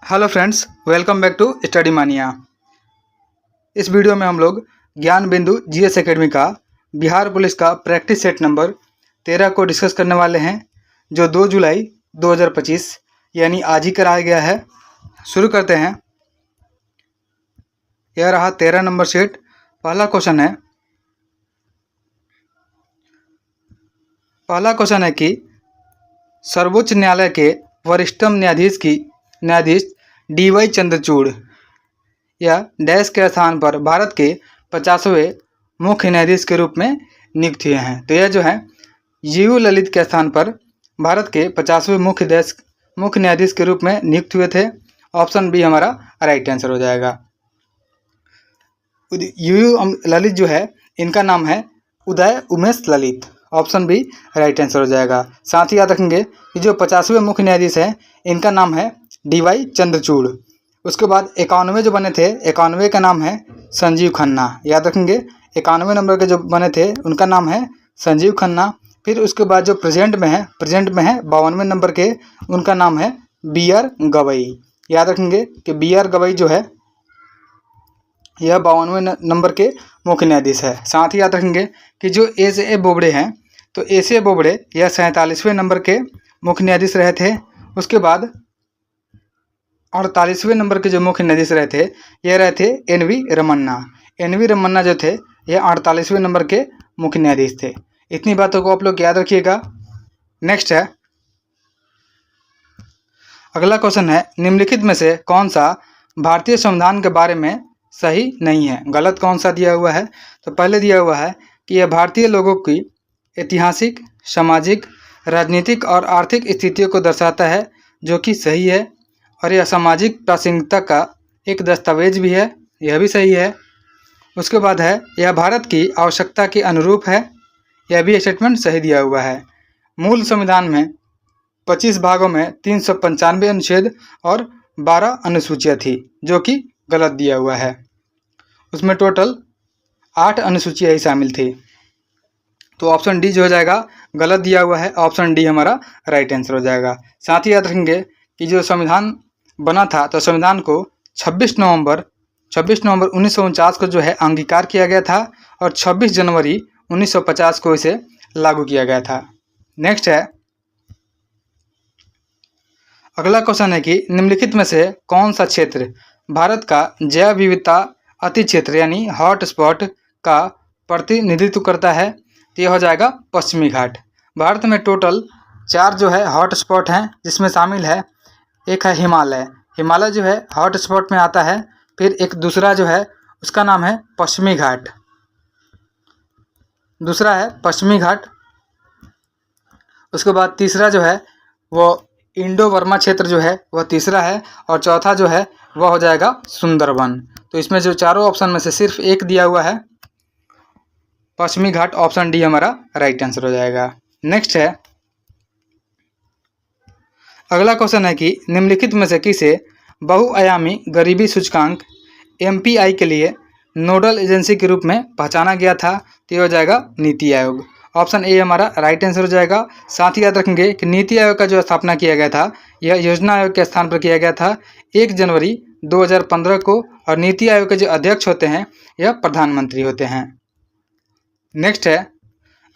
Hello friends, welcome back to study mania. इस video में हम लोग ज्ञान बिंदु जीएस एकेडमी का बिहार पुलिस का प्रैक्टिस सेट नंबर 13 को डिस्कस करने वाले हैं, जो 2 जुलाई 2025 यानी आज ही कराया गया है। शुरू करते हैं। यह रहा 13 नंबर सेट। पहला क्वेश्चन है कि सर्वोच्च न्यायालय के वरिष्ठतम न्यायाधीश डी.वाई. चंद्रचूड़ या डैश के स्थान पर भारत के 50वें मुख्य न्यायाधीश के रूप में नियुक्त हुए हैं। तो यह जो है यू ललित के स्थान पर भारत के 50वें मुख्य न्यायाधीश के रूप में नियुक्त हुए थे। ऑप्शन बी हमारा राइट आंसर हो जाएगा। यू ललित जो है, इनका नाम है Uday Umesh Lalit. Option B right answer हो जाएगा। साथ ही याद रखेंगे कि जो 50वें मुख्य न्यायाधीश हैं, इनका नाम है डी.वाई. चंद्रचूड़। उसके बाद 91 जो बने थे, 91 का नाम है संजीव खन्ना। याद रखेंगे 91 नंबर के जो बने थे, उनका नाम है संजीव खन्ना। फिर उसके बाद जो प्रेजेंट में है 52वें नंबर के, उनका नाम है बी.आर. गवई। याद रखेंगे कि बी.आर. गवई जो है, यह 52वें नंबर के मुख्य न्यायाधीश है। साथ ही याद रखेंगे कि जो एस.ए. बोबड़े हैं, तो एस.ए. बोबड़े यह 47वें नंबर के मुख्य न्यायाधीश रहे थे। उसके बाद 48वें नंबर के जो मुख्य न्यायाधीश रहे थे, यह रहे थे एन.वी. रमन्ना। एन.वी. रमन्ना जो थे, यह 48वें नंबर के मुख्य न्यायाधीश थे। इतनी बातों को आप लोग याद रखिएगा। नेक्स्ट है, अगला क्वेश्चन है, निम्नलिखित में से कौन सा भारतीय संविधान के बारे में सही नहीं है? गलत कौन सा दिया हुआ है? तो पहले दिया हुआ है कि यह भारतीय लोगों की ऐतिहासिक, सामाजिक, राजनीतिक और आर्थिक स्थितियों को दर्शाता है, जो कि सही है। और यह सामाजिक प्रासंगिकता का एक दस्तावेज भी है, यह भी सही है। उसके बाद है, यह भारत की आवश्यकता के अनुरूप है, यह भी स्टेटमेंट सही दिया हुआ है। मूल संविधान में 25 भागों में 395 अनुच्छेद और 12 अनुसूचियाँ थी, जो कि गलत दिया हुआ है। उसमें टोटल 8 अनुसूचियाँ ही शामिल थी। तो ऑप्शन डी जो हो जाएगा गलत दिया हुआ है। ऑप्शन डी हमारा राइट आंसर हो जाएगा। साथ ही याद रखेंगे कि जो संविधान बना था, तो संविधान को 26 नवंबर 1949 को जो है अंगीकार किया गया था और 26 जनवरी 1950 को इसे लागू किया गया था। नेक्स्ट है, अगला क्वेश्चन है कि निम्नलिखित में से कौन सा क्षेत्र भारत का जैव विविधता अति क्षेत्र यानी हॉट स्पॉट का प्रतिनिधित्व करता है? तो यह हो जाएगा पश्चिमी घाट। भारत में टोटल 4 जो है हॉट स्पॉट हैं, जिसमें शामिल है, एक है हिमालय जो है हॉट स्पॉट में आता है। फिर एक दूसरा जो है, उसका नाम है पश्चिमी घाट। दूसरा है पश्चिमी घाट। उसके बाद तीसरा जो है वो इंडो बर्मा क्षेत्र जो है वह तीसरा है। और चौथा जो है वह हो जाएगा सुंदरबन। तो इसमें जो चारों ऑप्शन में से सिर्फ एक दिया हुआ है पश्चिमी घाट। ऑप्शन डी हमारा राइट आंसर हो जाएगा। नेक्स्ट है, अगला क्वेश्चन है कि निम्नलिखित में से किसे बहुआयामी गरीबी सूचकांक MPI के लिए नोडल एजेंसी के रूप में पहचाना गया था? तो यह हो जाएगा नीति आयोग। ऑप्शन ए हमारा राइट आंसर हो जाएगा। साथ ही याद रखेंगे कि नीति आयोग का जो स्थापना किया गया था, यह योजना आयोग के स्थान पर किया गया था 1 जनवरी 2015 को। और नीति आयोग के जो अध्यक्ष होते हैं, यह प्रधानमंत्री होते हैं। नेक्स्ट है,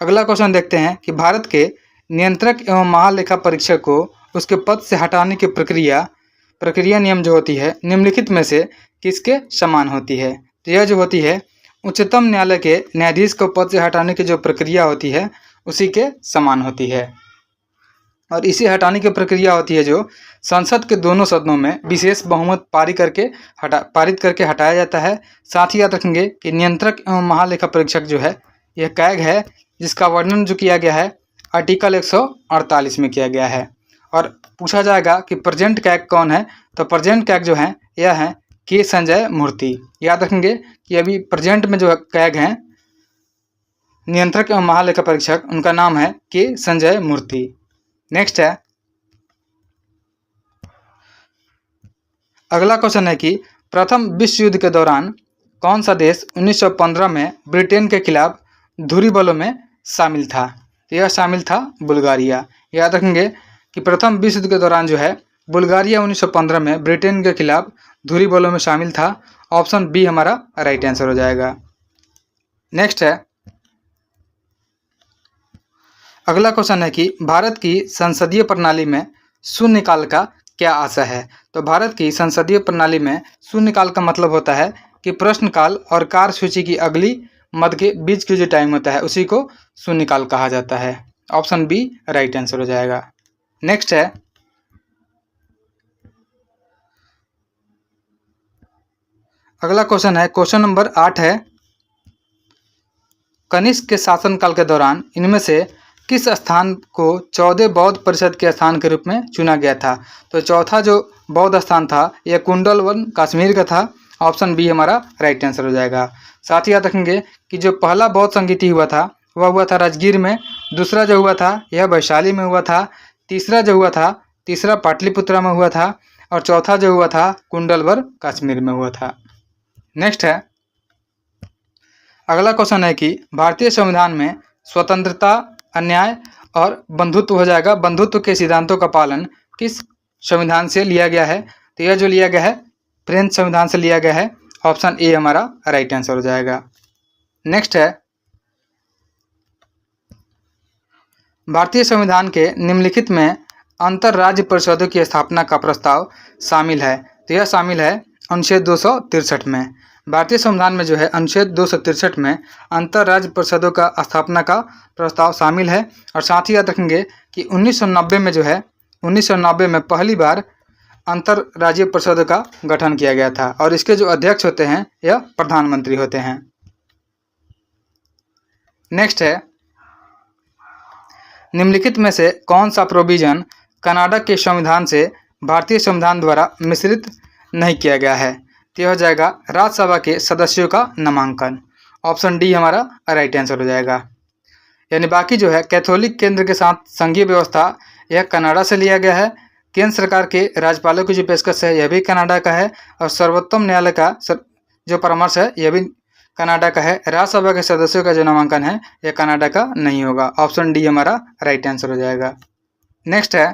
अगला क्वेश्चन देखते हैं कि भारत के नियंत्रक एवं महालेखा परीक्षक को उसके पद से हटाने की प्रक्रिया नियम जो होती है, निम्नलिखित में से किसके समान होती है? तो यह जो होती है, उच्चतम न्यायालय के न्यायाधीश को पद से हटाने की जो प्रक्रिया होती है, उसी के समान होती है। और इसे हटाने की प्रक्रिया होती है जो संसद के दोनों सदनों में विशेष बहुमत पारित करके हटाया जाता है। साथ ही याद रखेंगे कि नियंत्रक एवं महालेखा परीक्षक जो है, यह कैग है, जिसका वर्णन जो किया गया है आर्टिकल 148 में किया गया है। और पूछा जाएगा कि प्रेजेंट कैग कौन है? तो प्रेजेंट कैग जो है, यह है के संजय मूर्ति। याद रखेंगे कि अभी प्रेजेंट में जो कैग हैं नियंत्रक एवं महालेखा परीक्षक, उनका नाम है के संजय मूर्ति। नेक्स्ट है, अगला क्वेश्चन है कि प्रथम विश्व युद्ध के दौरान कौन सा देश 1915 में ब्रिटेन के खिलाफ धुरी बलों में शामिल था? तो यह शामिल था बुल्गारिया। याद रखेंगे कि प्रथम विश्व युद्ध के दौरान जो है बुल्गारिया 1915 में ब्रिटेन के खिलाफ धुरी बलों में शामिल था। ऑप्शन बी हमारा राइट आंसर हो जाएगा। नेक्स्ट है, अगला क्वेश्चन है कि भारत की संसदीय प्रणाली में शून्यकाल का क्या आशय है। तो भारत की संसदीय प्रणाली में शून्यकाल का मतलब होता है कि प्रश्नकाल और कार्यसूची की अगली मध्य के बीच की जो टाइम होता है उसी को शून्यकाल कहा जाता है। ऑप्शन बी राइट आंसर हो जाएगा। नेक्स्ट है, अगला क्वेश्चन है, क्वेश्चन नंबर 8 है, कनिष्क के शासनकाल के दौरान इनमें से किस स्थान को 14 बौद्ध परिषद के स्थान के रूप में चुना गया था। तो चौथा जो बौद्ध स्थान था यह कुंडलवन कश्मीर का था। ऑप्शन बी हमारा राइट आंसर हो जाएगा। साथ ही याद रखेंगे कि जो पहला बौद्ध संगीति हुआ था वह हुआ था राजगीर में, दूसरा जो हुआ था यह वैशाली में हुआ था, तीसरा पाटलिपुत्रा में हुआ था और चौथा जो हुआ था कुंडलवर कश्मीर में हुआ था। नेक्स्ट है, अगला क्वेश्चन है कि भारतीय संविधान में स्वतंत्रता, अन्याय और बंधुत्व हो जाएगा, बंधुत्व के सिद्धांतों का पालन किस संविधान से लिया गया है। तो यह जो लिया गया है फ्रेंच संविधान से लिया गया है। ऑप्शन ए हमारा राइट आंसर हो जाएगा। नेक्स्ट है, भारतीय संविधान के निम्नलिखित में अंतर राज्य परिषदों की स्थापना का प्रस्ताव शामिल है। तो यह शामिल है अनुच्छेद 263 में। भारतीय संविधान में जो है अनुच्छेद 263 में अंतर राज्य परिषदों का स्थापना का प्रस्ताव शामिल है। और साथ ही याद रखेंगे कि 1990 में जो है 1990 में पहली बार अंतर राज्य परिषदों का गठन किया गया था और इसके जो अध्यक्ष होते हैं यह प्रधानमंत्री होते हैं। नेक्स्ट है, निम्नलिखित में से कौन सा प्रोविजन कनाडा के संविधान से भारतीय संविधान द्वारा मिश्रित नहीं किया गया है। तो यह हो जाएगा राज्यसभा के सदस्यों का नामांकन। ऑप्शन डी हमारा राइट आंसर हो जाएगा। यानी बाकी जो है कैथोलिक केंद्र के साथ संघीय व्यवस्था यह कनाडा से लिया गया है। केंद्र सरकार के राज्यपालों की जो पेशकश है यह भी कनाडा का है और सर्वोच्च न्यायालय का जो परामर्श है यह भी कनाडा का है। राज्यसभा के सदस्यों का जो नामांकन है यह कनाडा का नहीं होगा। ऑप्शन डी हमारा राइट आंसर हो जाएगा। नेक्स्ट है,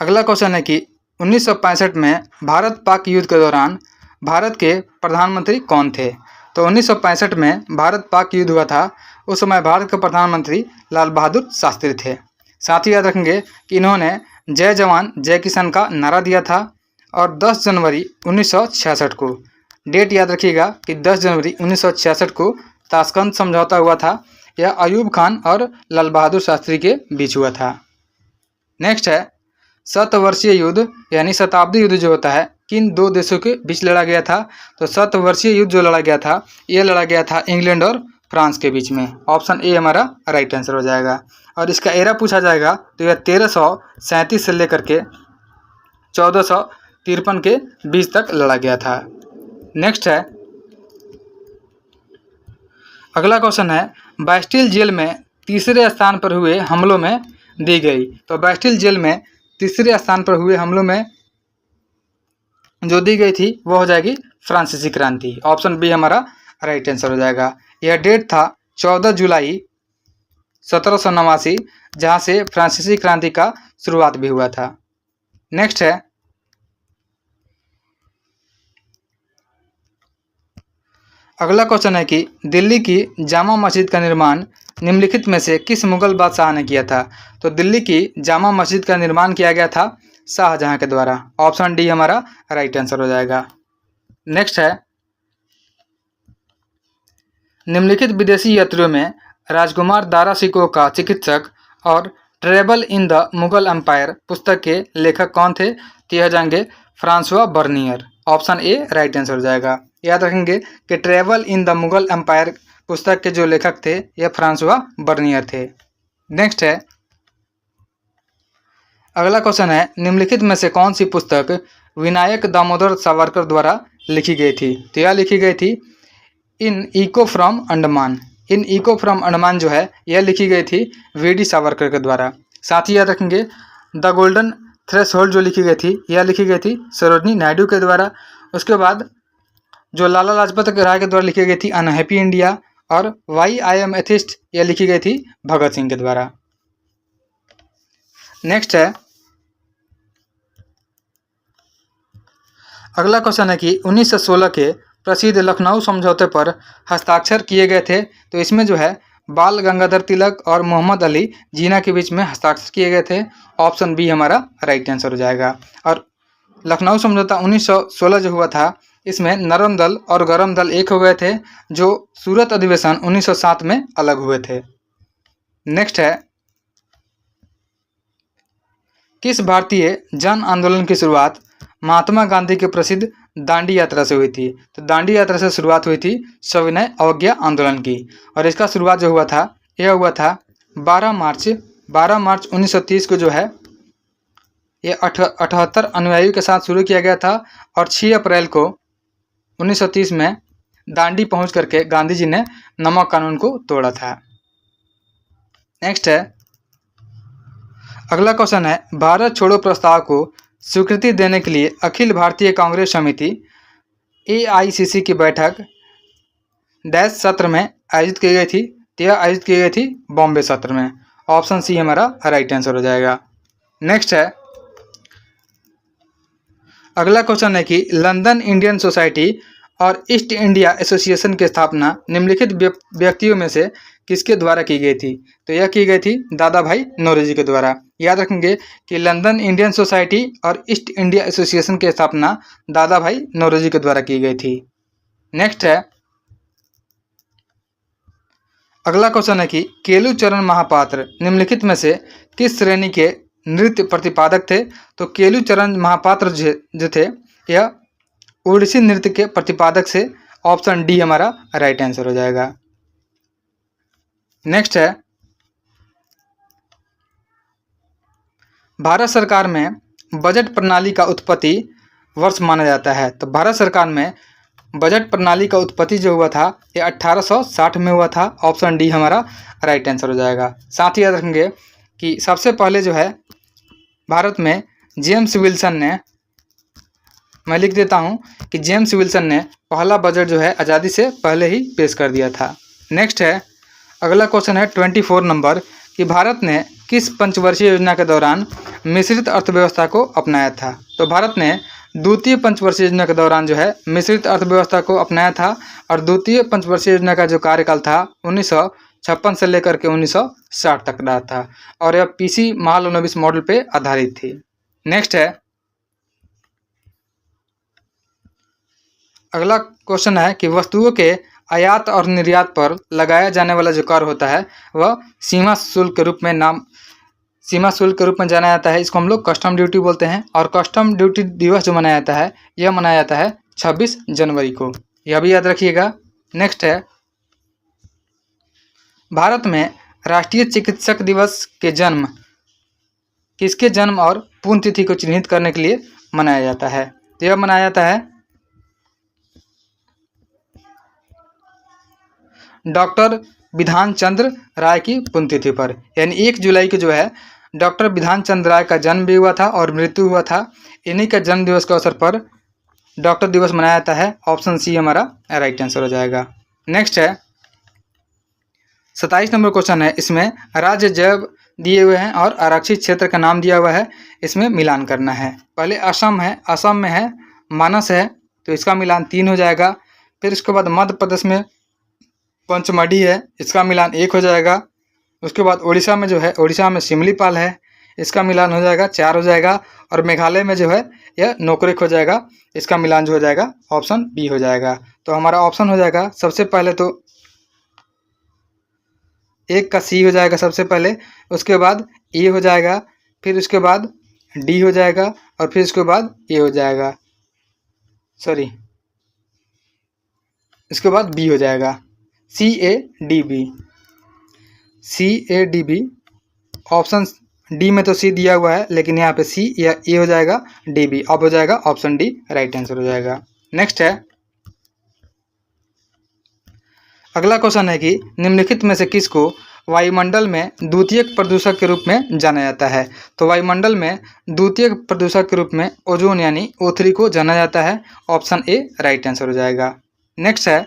अगला क्वेश्चन है कि 1965 में भारत पाक युद्ध के दौरान भारत के प्रधानमंत्री कौन थे। तो 1965 में भारत पाक युद्ध हुआ था, उस समय भारत के प्रधानमंत्री लाल बहादुर शास्त्री थे। साथ ही याद रखेंगे कि इन्होंने जय जवान जय किसान का नारा दिया था और 10 जनवरी 1966 को, डेट याद रखिएगा कि 10 जनवरी 1966 को ताशकंद समझौता हुआ था। यह अयूब खान और लाल बहादुर शास्त्री के बीच हुआ था। नेक्स्ट है, शतवर्षीय युद्ध यानी शताब्दी युद्ध जो होता है किन दो देशों के बीच लड़ा गया था। तो शतवर्षीय युद्ध जो लड़ा गया था यह लड़ा गया था इंग्लैंड और फ्रांस के बीच में। ऑप्शन ए हमारा राइट आंसर हो जाएगा। और इसका एरा पूछा जाएगा तो यह 1337 से लेकर के 1453 के बीच तक लड़ा गया था। नेक्स्ट है, अगला क्वेश्चन है, बैस्टिल जेल में तीसरे स्थान पर हुए हमलों में दी गई। तो बैस्टिल जेल में तीसरे स्थान पर हुए हमलों में जो दी गई थी वो हो जाएगी फ्रांसीसी क्रांति। ऑप्शन बी हमारा राइट आंसर हो जाएगा। यह डेट था 14 जुलाई 1789 जहां से फ्रांसीसी क्रांति का शुरुआत भी हुआ था। नेक्स्ट है, अगला क्वेश्चन है कि दिल्ली की जामा मस्जिद का निर्माण निम्नलिखित में से किस मुगल बादशाह ने किया था। तो दिल्ली की जामा मस्जिद का निर्माण किया गया था शाहजहां के द्वारा। ऑप्शन डी हमारा राइट आंसर हो जाएगा। नेक्स्ट है, निम्नलिखित विदेशी यात्रियों में राजकुमार दारा शिकोह का चिकित्सक और travel in the Mughal empire पुस्तक के लेखक कौन थे। तो यह जाएंगे Francois Bernier. Option A right answer हो जाएगा। याद रखेंगे कि travel in the Mughal empire पुस्तक के जो लेखक थे यह फ्रांसवा बर्नियर थे। नेक्स्ट है, अगला क्वेश्चन है, निम्नलिखित में से कौन सी पुस्तक विनायक दामोदर सावरकर द्वारा लिखी गई थी। तो यह लिखी गई थी in echo from Andaman. In echo from Andaman जो है यह लिखी गई थी वी.डी. सावरकर के द्वारा। साथ ही याद रखेंगे द गोल्डन थ्रेशोल्ड जो लिखी गई थी यह लिखी गई थी सरोजनी नायडू के द्वारा। उसके बाद जो लाला लाजपत राय के द्वारा लिखी गई थी अनहैप्पी इंडिया और वाई आई एम एथिस्ट यह लिखी गई थी भगत सिंह के द्वारा। नेक्स्ट है, अगला क्वेश्चन है कि 1916 के प्रसिद्ध लखनऊ समझौते पर हस्ताक्षर किए गए थे। तो इसमें जो है बाल गंगाधर तिलक और मोहम्मद अली जिन्ना के बीच में हस्ताक्षर किए गए थे। ऑप्शन बी हमारा राइट आंसर हो जाएगा। और लखनऊ समझौता 1916 जो हुआ था, इसमें नरम दल और गरम दल एक हो गए थे, जो सूरत अधिवेशन 1907 में अलग हुए थे। नेक्स्ट है, किस भारतीय जन आंदोलन की शुरुआत महात्मा गांधी के प्रसिद्ध दांडी यात्रा से हुई थी? तो दांडी यात्रा से शुरुआत हुई थी सविनय अवज्ञा आंदोलन की, और इसका शुरुआत जो हुआ था यह हुआ था 12 मार्च 1930 को जो है ये 78 अनुयायियों के साथ शुरू किया गया था, और 6 अप्रैल को 1930 में दांडी पहुंच करके गांधी जी ने नमक कानून को तोड़ा था। नेक्स्ट है, अगला क्वेश्चन है, भारत छोड़ो प्रस्ताव को स्वीकृति देने के लिए अखिल भारतीय कांग्रेस समिति AICC की बैठक डैश सत्र में आयोजित की गई थी? तो यह आयोजित की गई थी बॉम्बे सत्र में। ऑप्शन सी हमारा राइट आंसर हो जाएगा। नेक्स्ट है, अगला क्वेश्चन है कि लंदन इंडियन सोसाइटी और ईस्ट इंडिया एसोसिएशन की स्थापना निम्नलिखित व्यक्तियों में से किसके द्वारा की गई थी? तो यह की गई थी दादा भाई नौरोजी के द्वारा। याद रखेंगे कि लंदन इंडियन सोसाइटी और ईस्ट इंडिया एसोसिएशन की स्थापना दादा भाई नौरोजी के द्वारा की गई थी। नेक्स्ट है, अगला क्वेश्चन है कि केलू चरण महापात्र निम्नलिखित में से किस श्रेणी के नृत्य प्रतिपादक थे? तो केलू चरण महापात्र जो थे यह ओडिसी नृत्य के प्रतिपादक से। ऑप्शन डी हमारा राइट आंसर हो जाएगा। नेक्स्ट है, भारत सरकार में बजट प्रणाली का उत्पत्ति वर्ष माना जाता है। तो भारत सरकार में बजट प्रणाली का उत्पत्ति जो हुआ था ये 1860 में हुआ था। ऑप्शन डी हमारा राइट आंसर हो जाएगा। साथ ही याद रखेंगे कि सबसे पहले जो है भारत में जेम्स विल्सन ने, मैं लिख देता हूँ कि जेम्स विल्सन ने पहला बजट जो है आज़ादी से पहले ही पेश कर दिया था। नेक्स्ट है, अगला क्वेश्चन है 24 नंबर कि भारत ने किस पंचवर्षीय योजना के दौरान मिश्रित अर्थव्यवस्था को अपनाया था? तो भारत ने द्वितीय पंचवर्षीय योजना के दौरान जो है मिश्रित अर्थव्यवस्था को अपनाया था, और द्वितीय पंचवर्षीय योजना का जो कार्यकाल था 1956 से लेकर के 1960 तक रहा था, और यह PC महालनोबिस मॉडल पे आधारित थी। नेक्स्ट है, अगला क्वेश्चन है कि वस्तुओं के आयात और निर्यात पर लगाया जाने वाला जो कर होता है वह सीमा शुल्क के रूप में जाना जाता है। इसको हम लोग कस्टम ड्यूटी बोलते हैं, और कस्टम ड्यूटी दिवस जो मनाया जाता है यह मनाया जाता है 26 जनवरी को, यह भी याद रखिएगा। नेक्स्ट है, भारत में राष्ट्रीय चिकित्सक दिवस के जन्म किसके जन्म और पुण्यतिथि को चिन्हित करने के लिए मनाया जाता है? तो यह मनाया जाता है डॉक्टर विधान चंद्र राय की पुण्यतिथि पर, यानी 1 जुलाई को जो है डॉक्टर विधान चंद्र राय का जन्म भी हुआ था और मृत्यु हुआ था। इन्हीं का जन्म दिवस के अवसर पर डॉक्टर दिवस मनाया जाता है। ऑप्शन सी हमारा राइट आंसर हो जाएगा। नेक्स्ट है, 27 नंबर क्वेश्चन है, इसमें राज्य जैव दिए हुए हैं और आरक्षित क्षेत्र का नाम दिया हुआ है, इसमें मिलान करना है। पहले असम है, असम में है मानस है, तो इसका मिलान 3 हो जाएगा। फिर उसके बाद मध्य प्रदेश में पंचमढ़ी है, इसका मिलान 1 हो जाएगा। उसके बाद उड़ीसा में जो है, उड़ीसा में सिमलीपाल है, इसका मिलान हो जाएगा 4 हो जाएगा। और मेघालय में जो है यह नोकरेक हो जाएगा, इसका मिलान जो हो जाएगा ऑप्शन बी हो जाएगा। तो हमारा ऑप्शन हो जाएगा सबसे पहले तो 1 का सी हो जाएगा सबसे पहले, उसके बाद ए हो जाएगा, फिर उसके बाद डी हो जाएगा, और फिर उसके बाद ए हो जाएगा, सॉरी इसके बाद बी हो जाएगा, CADB। ऑप्शन डी में तो सी दिया हुआ है, लेकिन यहाँ पे सी या ए हो जाएगा, DB। अब हो जाएगा ऑप्शन डी राइट आंसर हो जाएगा। नेक्स्ट है, अगला क्वेश्चन है कि निम्नलिखित में से किसको वायुमंडल में द्वितीयक प्रदूषक के रूप में जाना जाता है? तो वायुमंडल में द्वितीयक प्रदूषक के रूप में ओजोन यानी O3 को जाना जाता है। ऑप्शन ए राइट आंसर हो जाएगा। नेक्स्ट है,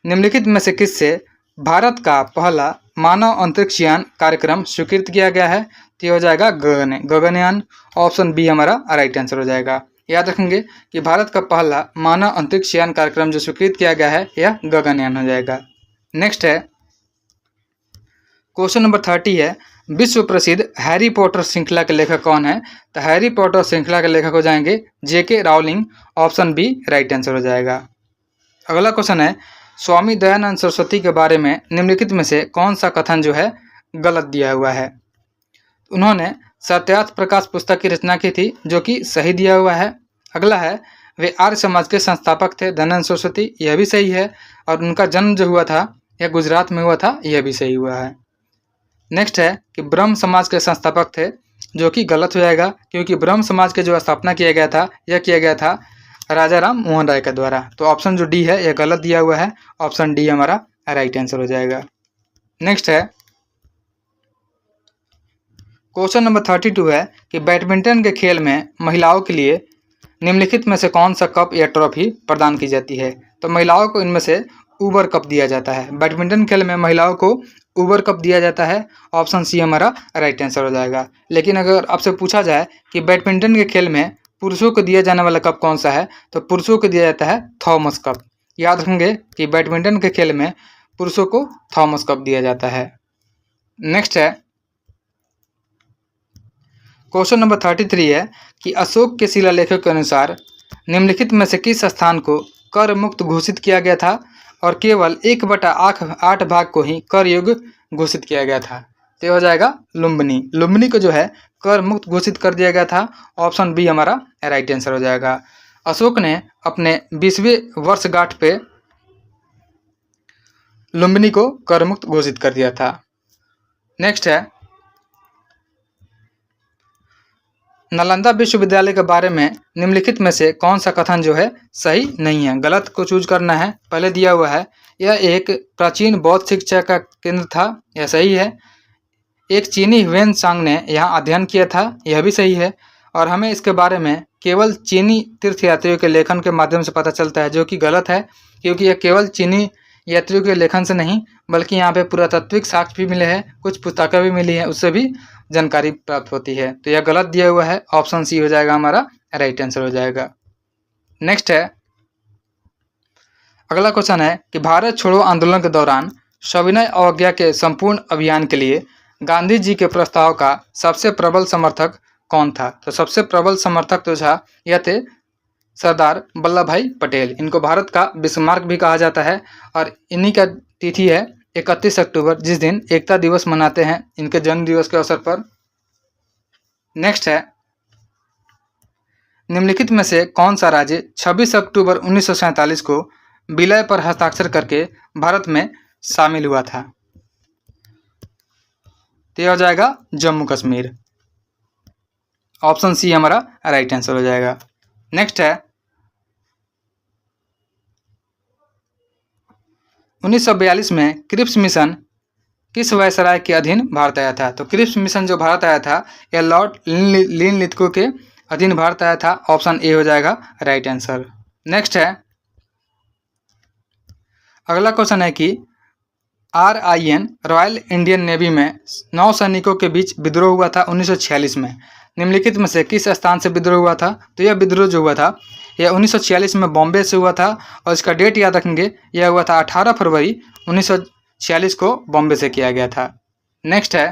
निम्नलिखित में से किससे भारत का पहला मानव अंतरिक्षयान कार्यक्रम स्वीकृत किया गया है? तो ये हो जाएगा गगनयान। ऑप्शन बी हमारा राइट आंसर हो जाएगा। याद रखेंगे कि भारत का पहला मानव अंतरिक्ष यान कार्यक्रम जो स्वीकृत किया गया है यह गगनयान हो जाएगा। नेक्स्ट है क्वेश्चन नंबर 30 है, विश्व प्रसिद्ध हैरी पॉटर श्रृंखला के लेखक कौन है? तो हैरी पॉटर श्रृंखला के लेखक हो जाएंगे JK Rowling, option B right answer हो जाएगा। अगला क्वेश्चन है, स्वामी दयानंद सरस्वती के बारे में निम्नलिखित में से कौन सा कथन जो है गलत दिया हुआ है? उन्होंने सत्यार्थ प्रकाश पुस्तक की रचना की थी जो कि सही दिया हुआ है। अगला है, वे आर्य समाज के संस्थापक थे दयानंद सरस्वती, यह भी सही है। और उनका जन्म जो हुआ था यह गुजरात में हुआ था, यह भी सही हुआ है। नेक्स्ट है कि ब्रह्म समाज के संस्थापक थे, जो कि गलत हो जाएगा क्योंकि ब्रह्म समाज के जो स्थापना किया गया था यह किया गया था राजा राम मोहन राय के द्वारा। तो ऑप्शन जो डी है यह गलत दिया हुआ है, ऑप्शन डी हमारा राइट आंसर हो जाएगा। नेक्स्ट है क्वेश्चन नंबर 32 है कि बैडमिंटन के खेल में महिलाओं के लिए निम्नलिखित में से कौन सा कप या ट्रॉफी प्रदान की जाती है? तो महिलाओं को इनमें से उबर कप दिया जाता है। बैडमिंटन खेल में महिलाओं को उबर कप दिया जाता है, ऑप्शन सी हमारा राइट आंसर हो जाएगा। लेकिन अगर आपसे पूछा जाए कि बैडमिंटन के खेल में पुरुषों को दिया जाने वाला कप कौन सा है, तो पुरुषों को दिया जाता है थॉमस कप। याद रखेंगे कि बैडमिंटन के खेल में पुरुषों को थॉमस कप दिया जाता है। नेक्स्ट है क्वेश्चन नंबर 33 है कि अशोक के शिलालेखों के अनुसार निम्नलिखित में से किस स्थान को कर मुक्त घोषित किया गया था और केवल 1/8 भाग को ही कर योग्य घोषित किया गया था? तो हो जाएगा लुम्बिनी। लुम्बिनी को जो है कर मुक्त घोषित कर दिया गया था, ऑप्शन बी हमारा राइट आंसर हो जाएगा। अशोक ने अपने 20वें वर्षगांठ पे लुम्बिनी को कर मुक्त घोषित कर दिया था। नेक्स्ट है नालंदा विश्वविद्यालय के बारे में निम्नलिखित में से कौन सा कथन जो है सही नहीं है? गलत को चूज करना है। पहले दिया हुआ है यह एक प्राचीन बौद्ध शिक्षा का केंद्र था, यह सही है। एक चीनी ह्वेन सांग ने यहाँ अध्ययन किया था, यह भी सही है। और हमें इसके बारे में केवल चीनी तीर्थयात्रियों के लेखन के माध्यम से पता चलता है, जो कि गलत है क्योंकि यह केवल चीनी यात्रियों के लेखन से नहीं बल्कि यहाँ पे पुरातात्विक साक्ष्य भी मिले हैं, कुछ पुस्तकें भी मिली हैं, उससे भी जानकारी प्राप्त होती है। तो यह गलत दिया हुआ है, ऑप्शन सी हो जाएगा हमारा राइट आंसर हो जाएगा। नेक्स्ट है अगला क्वेश्चन है कि भारत छोड़ो आंदोलन के दौरान सविनय अवज्ञा के संपूर्ण अभियान के लिए गांधी जी के प्रस्ताव का सबसे प्रबल समर्थक कौन था? तो सबसे प्रबल समर्थक तो था यह थे सरदार वल्लभ भाई पटेल। इनको भारत का बिस्मार्क भी कहा जाता है और इन्हीं का तिथि है 31 अक्टूबर, जिस दिन एकता दिवस मनाते हैं इनके जन्म दिवस के अवसर पर। नेक्स्ट है निम्नलिखित में से कौन सा राज्य 26 अक्टूबर 1947 को विलय पर हस्ताक्षर करके भारत में शामिल हुआ था? तो यह हो जाएगा जम्मू कश्मीर, ऑप्शन सी हमारा राइट आंसर हो जाएगा। नेक्स्ट है 1942 में क्रिप्स मिशन किस वायसराय के अधीन भारत आया था? तो क्रिप्स मिशन जो भारत आया था यह लॉर्ड लिनलिथगो के अधीन भारत आया था, ऑप्शन ए हो जाएगा राइट आंसर। नेक्स्ट है अगला क्वेश्चन है कि RIN रॉयल इंडियन नेवी में 9 सैनिकों के बीच विद्रोह हुआ था 1946 में। निम्नलिखित में से किस स्थान से विद्रोह हुआ था? तो यह विद्रोह जो हुआ था यह 1946 में बॉम्बे से हुआ था और इसका डेट याद रखेंगे, यह हुआ था 18 फरवरी 1946 को बॉम्बे से किया गया था। नेक्स्ट है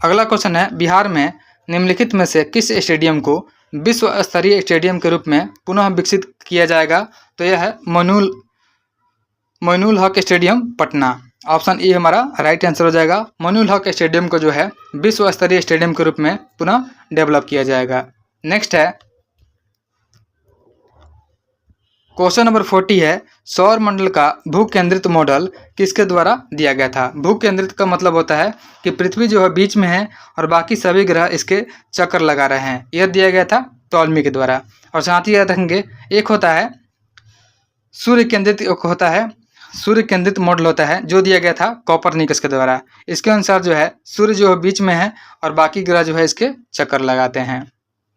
अगला क्वेश्चन है बिहार में निम्नलिखित में से किस स्टेडियम को विश्व स्तरीय स्टेडियम के रूप में पुनः विकसित किया जाएगा? तो यह है Moinul Haq stadium Patna, option A हमारा राइट आंसर हो जाएगा। मोइनुल हक स्टेडियम को जो है विश्व स्तरीय स्टेडियम के रूप में पुनः डेवलप किया जाएगा। नेक्स्ट है क्वेश्चन नंबर 40 है सौर मंडल का भू केंद्रित मॉडल किसके द्वारा दिया गया था? भू केंद्रित का मतलब होता है कि पृथ्वी जो है बीच में है और बाकी सभी ग्रह इसके चक्कर लगा रहे हैं, यह दिया गया था टॉलमी के द्वारा। और साथ ही याद रखेंगे एक होता है सूर्य केंद्रित, एक होता है सूर्य केंद्रित मॉडल होता है जो दिया गया था कोपरनिकस के द्वारा। इसके अनुसार जो है सूर्य जो है बीच में है और बाकी ग्रह जो है इसके चक्कर लगाते हैं।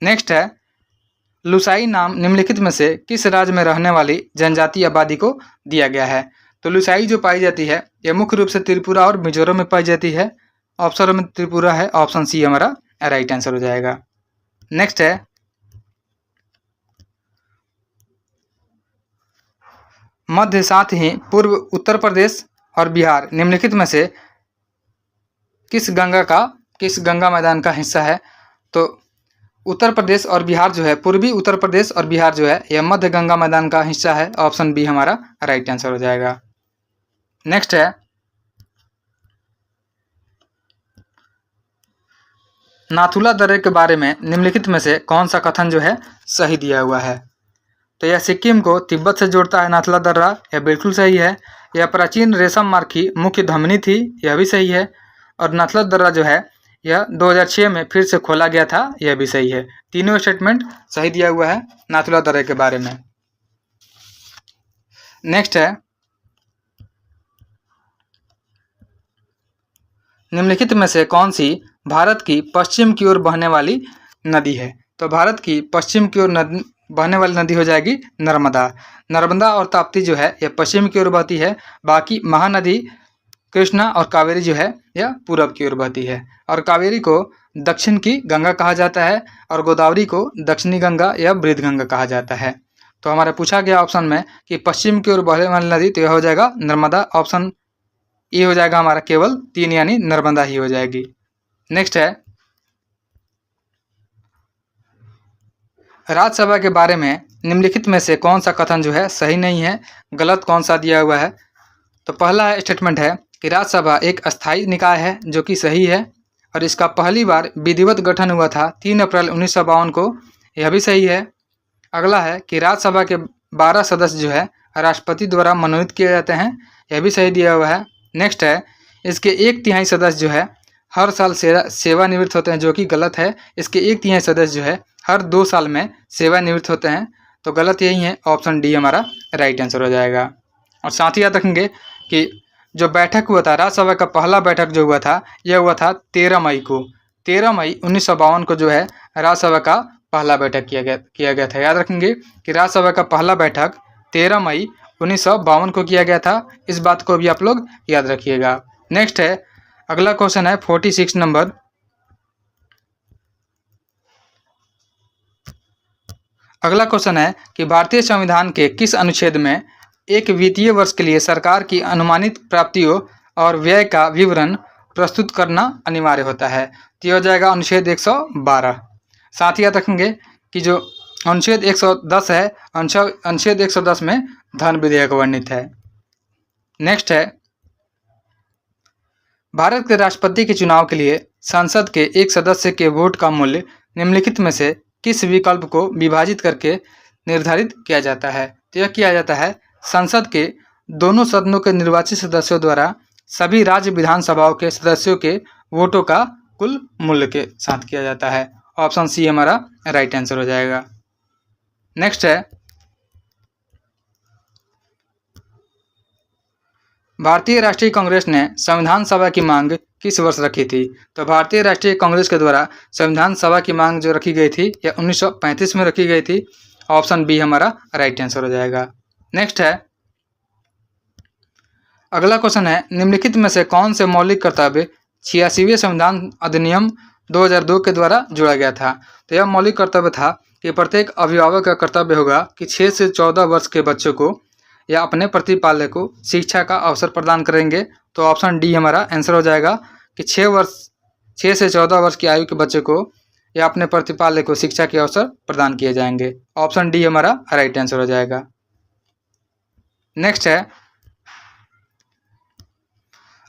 नेक्स्ट है लुसाई नाम निम्नलिखित में से किस राज्य में रहने वाली जनजातीय आबादी को दिया गया है? तो लुसाई जो पाई जाती है यह मुख्य रूप से त्रिपुरा और मिजोरम में पाई जाती है, ऑप्शन में त्रिपुरा है, ऑप्शन सी हमारा राइट आंसर हो जाएगा। नेक्स्ट है मध्य साथ ही पूर्व उत्तर प्रदेश और बिहार निम्नलिखित में से किस गंगा मैदान का हिस्सा है। तो उत्तर प्रदेश और बिहार जो है, पूर्वी उत्तर प्रदेश और बिहार जो है, यह मध्य गंगा मैदान का हिस्सा है। ऑप्शन बी हमारा राइट आंसर हो जाएगा। नेक्स्ट है नाथुला दर्रे के बारे में निम्नलिखित में से कौन सा कथन जो है सही दिया हुआ है। तो यह सिक्किम को तिब्बत से जोड़ता है नाथुला दर्रा, यह बिल्कुल सही है। यह प्राचीन रेशम मार्ग की मुख्य धमनी थी, यह भी सही है। और नाथुला दर्रा जो है यह 2006 में फिर से खोला गया था, यह भी सही है। तीनों स्टेटमेंट सही दिया हुआ है नाथुला दर्रे के बारे में। नेक्स्ट है निम्नलिखित में से कौन सी भारत की पश्चिम की ओर बहने वाली नदी है। तो भारत की पश्चिम की ओर बहने वाली नदी हो जाएगी नर्मदा। नर्मदा और ताप्ती जो है यह पश्चिम की ओर बहती है। बाकी महानदी कृष्णा और कावेरी जो है यह पूरब की ओर बहती है। और कावेरी को दक्षिण की गंगा कहा जाता है और गोदावरी को दक्षिणी गंगा या बृहद्गंगा कहा जाता है। तो हमारा पूछा गया ऑप्शन में कि पश्चिम की ओर बहने वाली नदी, तो यह हो जाएगा नर्मदा। ऑप्शन ए हो जाएगा हमारा केवल 3 यानी नर्मदा ही हो जाएगी। नेक्स्ट है राज्यसभा के बारे में निम्नलिखित में से कौन सा कथन जो है सही नहीं है, गलत कौन सा दिया हुआ है। तो पहला स्टेटमेंट है कि राज्यसभा एक अस्थायी निकाय है, जो कि सही है। और इसका पहली बार विधिवत गठन हुआ था 3 अप्रैल 1952 को, यह भी सही है। अगला है कि राज्यसभा के 12 सदस्य जो है राष्ट्रपति द्वारा मनोनीत किए जाते हैं, यह भी सही दिया हुआ है। नेक्स्ट है इसके 1/3 सदस्य जो है हर साल सेवानिवृत्त होते हैं, जो कि गलत है। इसके 1/3 सदस्य जो है हर 2 साल में सेवानिवृत्त होते हैं, तो गलत यही है। ऑप्शन डी हमारा राइट आंसर हो जाएगा। और साथ ही याद रखेंगे कि जो बैठक हुआ था, राज्यसभा का पहला बैठक जो हुआ था, यह हुआ था 13 मई को। 13 मई 1952 को जो है राज्यसभा का पहला बैठक किया गया था। याद रखेंगे कि राज्यसभा का पहला बैठक 13 मई 1952 को किया गया था। इस बात को भी आप लोग याद रखिएगा। नेक्स्ट है अगला क्वेश्चन है 46 नंबर। अगला क्वेश्चन है कि भारतीय संविधान के किस अनुच्छेद में एक वित्तीय वर्ष के लिए सरकार की अनुमानित प्राप्तियों और व्यय का विवरण प्रस्तुत करना अनिवार्य होता है। तो यह हो जाएगा अनुच्छेद 112। साथ ही याद रखेंगे कि जो अनुच्छेद 110 है, अनुच्छेद 110 में धन विधेयक वर्णित है। नेक्स्ट है भारत के राष्ट्रपति के चुनाव के लिए संसद के एक सदस्य के वोट का मूल्य निम्नलिखित में से किस विकल्प को विभाजित करके निर्धारित किया जाता है। तो यह किया जाता है संसद के दोनों सदनों के निर्वाचित सदस्यों द्वारा सभी राज्य विधानसभाओं के सदस्यों के वोटों का कुल मूल्य के साथ किया जाता है। ऑप्शन सी हमारा राइट आंसर हो जाएगा। नेक्स्ट है भारतीय राष्ट्रीय कांग्रेस ने संविधान सभा की मांग किस वर्ष रखी थी। तो भारतीय राष्ट्रीय कांग्रेस के द्वारा संविधान सभा की मांग जो रखी गई थी यह 1935 में रखी गई थी। ऑप्शन बी हमारा राइट आंसर हो जाएगा। नेक्स्ट है अगला क्वेश्चन है निम्नलिखित में से कौन से मौलिक कर्तव्य 86वें संविधान अधिनियम 2002 के द्वारा जोड़ा गया था। तो यह मौलिक कर्तव्य था कि प्रत्येक अभिभावक का कर्तव्य होगा कि 6 से 14 वर्ष के बच्चों को या अपने प्रतिपालक को शिक्षा का अवसर प्रदान करेंगे। तो ऑप्शन डी हमारा आंसर हो जाएगा कि 6 से 14 वर्ष की आयु के बच्चे को या अपने प्रतिपालक को शिक्षा के अवसर प्रदान किए जाएंगे। ऑप्शन डी हमारा राइट आंसर हो जाएगा। नेक्स्ट है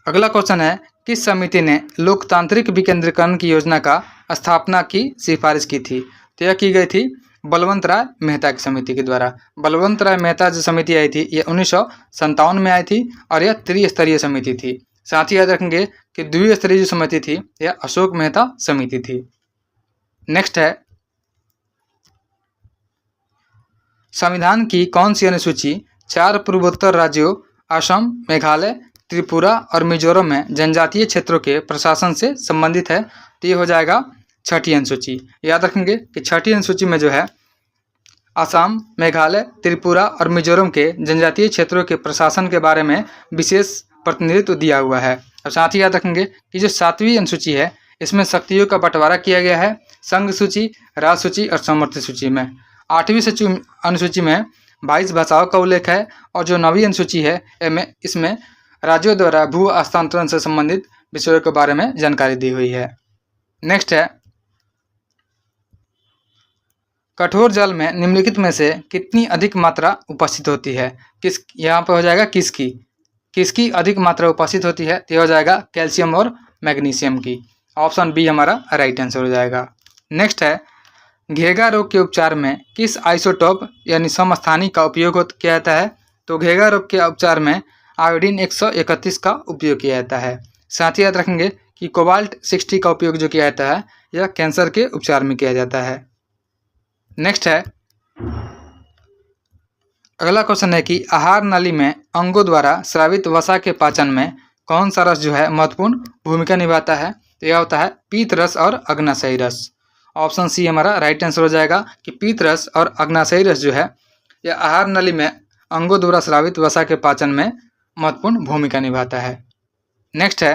अगला क्वेश्चन है किस समिति ने लोकतांत्रिक विकेंद्रीकरण की योजना का स्थापना की सिफारिश की थी। तो यह की गई थी बलवंत राय मेहता की समिति के द्वारा। बलवंत राय मेहता जो समिति आई थी यह 1957 में आई थी और यह त्रिस्तरीय समिति थी। साथ ही याद रखेंगे कि द्विस्तरीय जो समिति थी यह अशोक मेहता समिति थी। नेक्स्ट है संविधान की कौन सी अनुसूची 4 पूर्वोत्तर राज्यों असम, मेघालय, त्रिपुरा और मिजोरम में जनजातीय क्षेत्रों के प्रशासन से संबंधित है। तो ये हो जाएगा 6ठी अनुसूची। याद रखेंगे कि 6ठी अनुसूची में जो है असम, मेघालय, त्रिपुरा और मिजोरम के जनजातीय क्षेत्रों के प्रशासन के बारे में विशेष प्रतिनिधित्व दिया हुआ है। और साथ ही याद रखेंगे कि जो 7वीं अनुसूची है इसमें शक्तियों का बंटवारा किया गया है संघ सूची, राज्य सूची और समवर्ती सूची में। 8वीं अनुसूची में 22 भाषाओं का उल्लेख है और जो 9वीं अनुसूची है इसमें राज्यों द्वारा भू हस्तांतरण से संबंधित विषयों के बारे में जानकारी दी हुई है। नेक्स्ट है, कठोर जल में निम्नलिखित में से कितनी अधिक मात्रा उपस्थित होती है? यहाँ पे हो जाएगा किसकी अधिक मात्रा उपस्थित होती है? तो हो जाएगा कैल्शियम और मैग्नीशियम की। ऑप्शन बी हमारा राइट आंसर हो जाएगा। नेक्स्ट है, घेगा रोग के उपचार में किस आइसोटोप यानी समस्थानी का उपयोग किया जाता है? तो घेगा रोग के उपचार में आयोडीन 131 का उपयोग किया जाता है। साथ ही याद रखेंगे कि कोबाल्ट 60 का उपयोग जो किया जाता है यह कैंसर के उपचार में किया जाता है। नेक्स्ट है, अगला क्वेश्चन है कि आहार नाली में अंगों द्वारा स्रावित वसा के पाचन में कौन सा रस जो है महत्वपूर्ण भूमिका निभाता है? तो यह होता है पीत रस और अग्नाशयी रस। ऑप्शन सी हमारा राइट आंसर हो जाएगा कि पीत रस और अग्नाशयी रस जो है यह आहार नाली में अंगों द्वारा स्रावित वसा के पाचन में महत्वपूर्ण भूमिका निभाता है। नेक्स्ट है,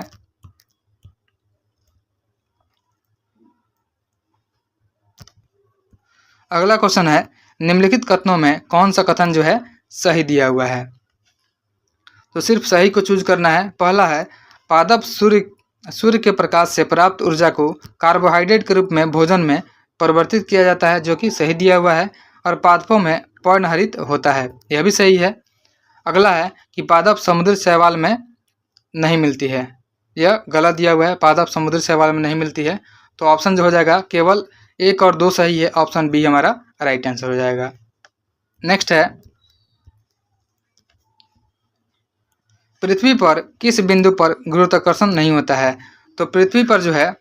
अगला क्वेश्चन है, निम्नलिखित कथनों में कौन सा कथन जो है सही दिया हुआ है? तो सिर्फ सही को चूज करना है। पहला है, पादप सूर्य के प्रकाश से प्राप्त ऊर्जा को कार्बोहाइड्रेट के रूप में भोजन में परिवर्तित किया जाता है, जो कि सही दिया हुआ है। और पादपों में पर्णहरित होता है, यह भी सही है। अगला है कि पादप समुद्री शैवाल में नहीं मिलती है, यह गलत दिया हुआ है, पादप समुद्री शैवाल में नहीं मिलती है। तो ऑप्शन जो हो जाएगा केवल 1 और 2 सही है, ऑप्शन बी हमारा राइट आंसर हो जाएगा। नेक्स्ट है, पृथ्वी पर किस बिंदु पर गुरुत्वाकर्षण नहीं होता है? तो पृथ्वी पर जो है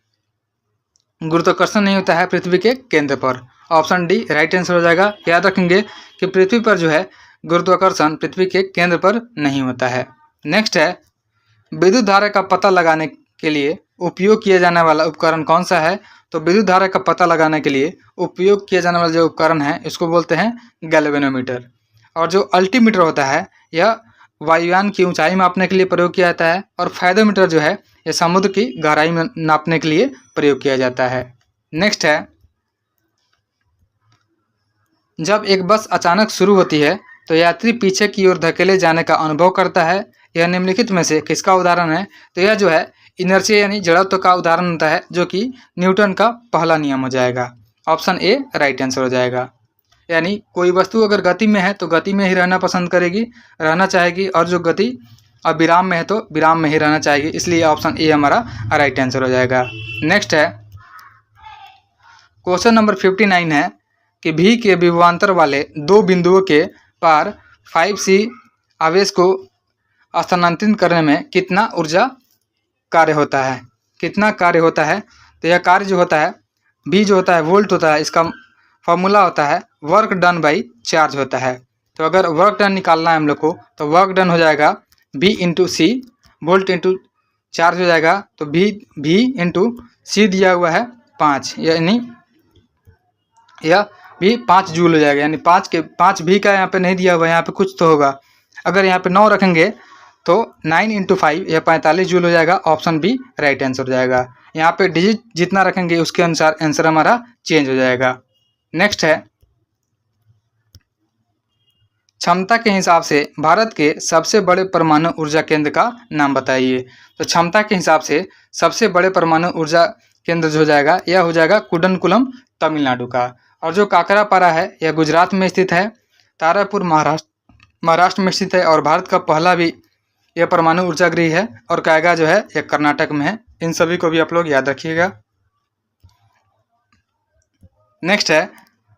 गुरुत्वाकर्षण नहीं होता है पृथ्वी के केंद्र पर। ऑप्शन डी राइट आंसर हो जाएगा। याद रखेंगे कि पृथ्वी पर जो है गुरुत्वाकर्षण पृथ्वी के केंद्र पर नहीं होता है। नेक्स्ट है, विद्युत धारा का पता लगाने के लिए उपयोग किया जाने वाला उपकरण कौन सा है? तो विद्युत धारा का पता लगाने के लिए उपयोग किया जाने वाला जो उपकरण है इसको बोलते हैं गैल्वेनोमीटर। और जो अल्टीमीटर होता है यह वायुयान की ऊंचाई मापने के लिए प्रयोग किया जाता है। और फायदोमीटर जो है यह समुद्र की गहराई में नापने के लिए प्रयोग किया जाता है। नेक्स्ट है, जब एक बस अचानक शुरू होती है तो यात्री पीछे की ओर धकेले जाने का अनुभव करता है, यह निम्नलिखित में से किसका उदाहरण है? तो यह जो है इनर्शिया यानी जड़त्व का उदाहरण होता है, जो कि न्यूटन का पहला नियम हो जाएगा। ऑप्शन ए राइट आंसर हो जाएगा। यानी कोई वस्तु अगर गति में है तो गति में ही रहना पसंद करेगी, रहना चाहेगी, और जो गति और विराम में है तो विराम में ही रहना चाहेगी, इसलिए ऑप्शन ए हमारा राइट आंसर हो जाएगा। नेक्स्ट है, क्वेश्चन नंबर 59 है कि भी के विभवांतर वाले 2 बिंदुओं के पार 5C आवेश को स्थानांतरित करने में कितना ऊर्जा कार्य होता है? कितना कार्य होता है? तो यह कार्य जो होता है भी जो होता है वोल्ट होता है, इसका फॉर्मूला होता है वर्क डन बाई चार्ज होता है। तो अगर वर्क डन निकालना है हम लोग को तो वर्क डन हो जाएगा V इंटू सी, वोल्ट इंटू चार्ज हो जाएगा। तो V इंटू सी दिया हुआ है 5, यानी यह भी 5 जूल हो जाएगा। यानी 5 भी का यहाँ पे नहीं दिया हुआ, यहाँ पे कुछ तो होगा। अगर यहाँ पे 9 रखेंगे तो 9 इंटू 5 यह 45 जूल हो जाएगा। ऑप्शन बी राइट आंसर हो जाएगा। यहाँ पे डिजिट जितना रखेंगे उसके अनुसार आंसर हमारा चेंज हो जाएगा। नेक्स्ट है, क्षमता के हिसाब से भारत के सबसे बड़े परमाणु ऊर्जा केंद्र का नाम बताइए। तो क्षमता के हिसाब से सबसे बड़े परमाणु ऊर्जा केंद्र जो हो जाएगा यह हो जाएगा कुडनकुलम तमिलनाडु का। और जो काकरापारा है यह गुजरात में स्थित है। तारापुर महाराष्ट्र में स्थित है। और भारत का पहला भी यह परमाणु ऊर्जा गृह है। और कायगा जो है यह कर्नाटक में है। इन सभी को भी आप लोग याद रखिएगा। नेक्स्ट है,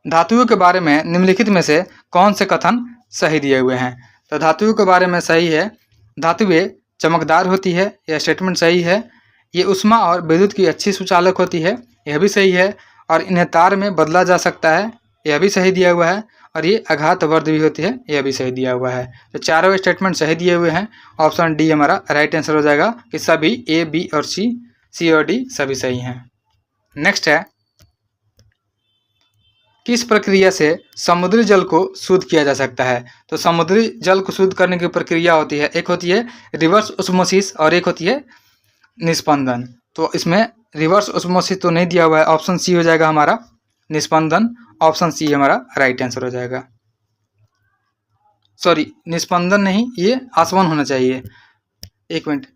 धातुओं के बारे में निम्नलिखित में से कौन से कथन सही दिए हुए हैं? तो धातुओं के बारे में सही है, धातुएं चमकदार होती है, यह स्टेटमेंट सही है। ये उष्मा और विद्युत की अच्छी सुचालक होती है, यह भी सही है। और इन्हें तार में बदला जा सकता है, यह भी सही दिया हुआ है। और ये आघातवर्ध भी होती है, यह भी सही दिया हुआ है। तो चारों स्टेटमेंट सही दिए हुए हैं। ऑप्शन डी हमारा राइट आंसर हो जाएगा कि सभी ए, बी और सी और डी सभी सही हैं। नेक्स्ट है, किस प्रक्रिया से समुद्री जल को शुद्ध किया जा सकता है? तो समुद्री जल को शुद्ध करने की प्रक्रिया होती है, एक होती है रिवर्स ऑस्मोसिस और एक होती है निस्पंदन। तो इसमें रिवर्स ऑस्मोसिस तो नहीं दिया हुआ है, ऑप्शन सी हो जाएगा हमारा निस्पंदन। ऑप्शन सी हमारा राइट आंसर हो जाएगा। सॉरी, निस्पंदन नहीं, ये आसवन होना चाहिए। एक मिनट।